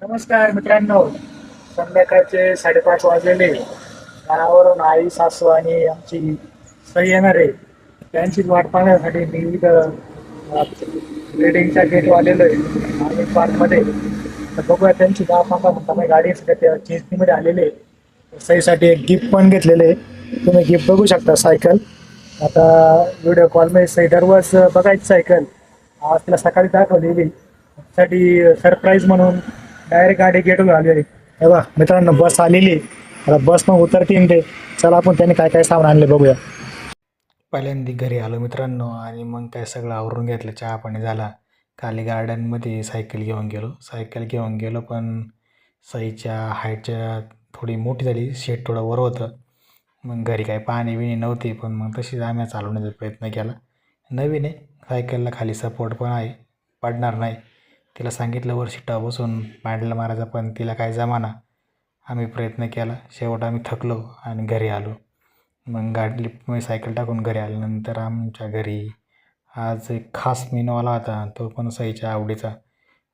नमस्कार मित्रांनो. संध्याकाळचे 5:30 वाजलेले. घरावरून आई, सासू आणि आमची सई येणार आहे. त्यांचीच वाट पाहण्यासाठी मी इथं बिल्डिंगच्या गेटवर आलेलो आहे आणि पार्कमध्ये. तर बघूया त्यांची गाव मागा म्हणता मी गाडी सध्या चिंचणीमध्ये आलेले आहे. सईसाठी एक गिफ्ट पण घेतलेले आहे. तुम्ही गिफ्ट बघू शकता, सायकल. आता व्हिडिओ कॉलमध्ये सई दररोज बघायची सायकल. आज तिला सकाळी दाखवलेली साठी सरप्राईज म्हणून डायरेक्ट गाडी गेटवर आली आहे. हे बघा मित्रांनो, बस आलेली. आता बस मग उतरतीन ते. चला आपण त्यांनी काय काय सामान आणले बघूया. पहिल्यांदा घरी आलो मित्रांनो आणि मग काय सगळं आवरून घेतलं. चहा पाणी झाला. खाली गार्डनमध्ये सायकल घेऊन गेलो पण सईच्या हाईटच्या थोडी मोठी झाली. शेट थोडं वर होतं. मग घरी काही पाणी बिणी नव्हती पण मग तशीच आम्ही चालवण्याचा प्रयत्न केला. नवीन आहे सायकलला, खाली सपोर्ट पण आहे, पडणार नाही. तिला सांगितलं वर शिटा बसून पॅडल मारायचा पण तिला काय जमाना. आम्ही प्रयत्न केला. शेवट आम्ही थकलो आणि घरी आलो. मग गाडी सायकल टाकून घरी आल्यानंतर आमच्या घरी आज एक खास मेनू आला होता, तो पण सईच्या आवडीचा.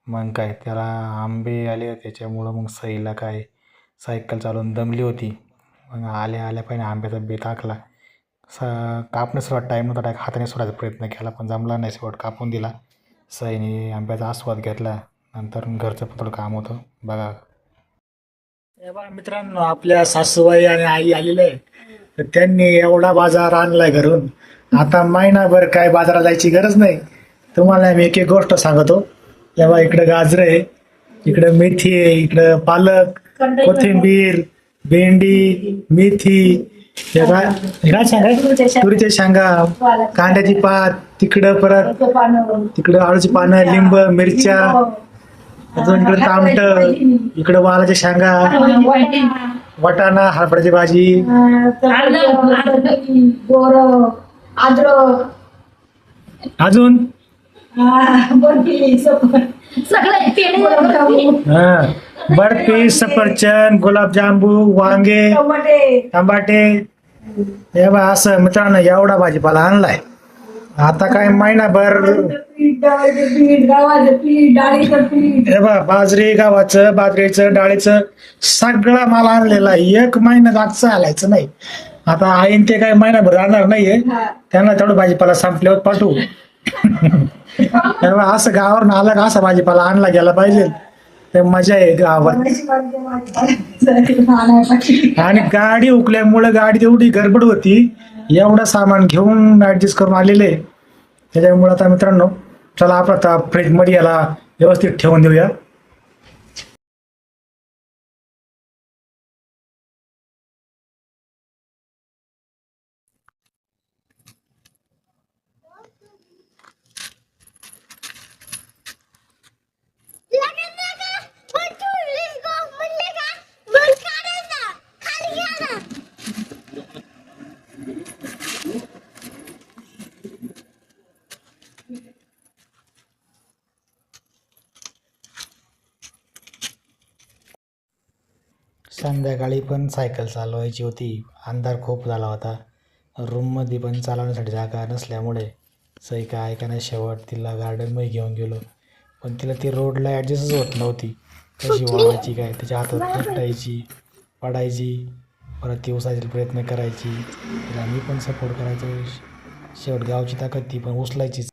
मग काय त्याला आंबे आले त्याच्यामुळं मग सईला काय सायकल चालवून दमली होती. मग आल्या आल्या पहिला आंब्याचा बेत आखला. कापणं सुरुवात टाईम नव्हता, डायरेक्ट हाताने सोडायचा प्रयत्न केला पण जमला नाही. शेवट कापून दिला. सईने आंब्याचा आस्वाद घेतला. नंतर घरचं पण थोडं काम होतं बघा. हे बघा मित्रांनो, आपल्या सासूबाई आणि आई आलेले आहे. तर त्यांनी एवढा बाजार आणलाय घरून. आता महिनाभर काय बाजारात जायची गरज नाही. तुम्हाला मी एक एक गोष्ट सांगतो. तेव्हा इकडं गाजर आहे, इकडं मेथी आहे, इकडं पालक, कोथिंबीर, भेंडी, मेथी, हे काय सांगा, तुरीच्या शेंगा, कांद्याची पात, तिकडं परत तिकडं आळूची पानं, लिंब, मिरच्या, अजून इकडं तामट, इकडं वालाच्या शेंगा, वाटाणा, हरभऱ्याची भाजी, अजून बर्फी, सफरचंद, गुलाबजांबू, वांगे, टमाटे. हे बा असं मित्रांनो एवढा भाजीपाला आणलाय. आता काय महिनाभर हे बा बाजरी, गव्हाचं, बाजरीचं, डाळीचं सगळा माल आणलेला. एक महिना जागचं आलायचं नाही. आता आईन ते काय महिनाभर राहणार नाहीये, त्यांना तेवढं भाजीपाला संपल्यावर पाठवू. असं गावावरून आलं का असा भाजीपाला आणला गेला पाहिजे, ते मजा आहे गावात. आणि गाडी उकल्यामुळे गाडी एवढी गडबड होती, एवढं सामान घेऊन ऍडजस्ट करून आलेले. त्याच्यामुळे आता मित्रांनो चला आपण आता फ्रीज मध्ये याला व्यवस्थित ठेवून देऊया. संध्याकाळी पण सायकल चालवायची होती. अंधार खूप झाला होता. रूममध्ये पण चालवण्यासाठी जागा नसल्यामुळे सई काय ऐकायला शेवट तिला गार्डनमध्ये घेऊन गेलो. पण तिला ती रोडला ॲडजस्टच होत नव्हती. कशी वळवायची काय, त्याच्या हातात तुटायची, पडायची, परत ती उचलायचा प्रयत्न करायची. तिला मी पण सपोर्ट करायचो. शेवट गावची ताकद ती पण उचलायचीच.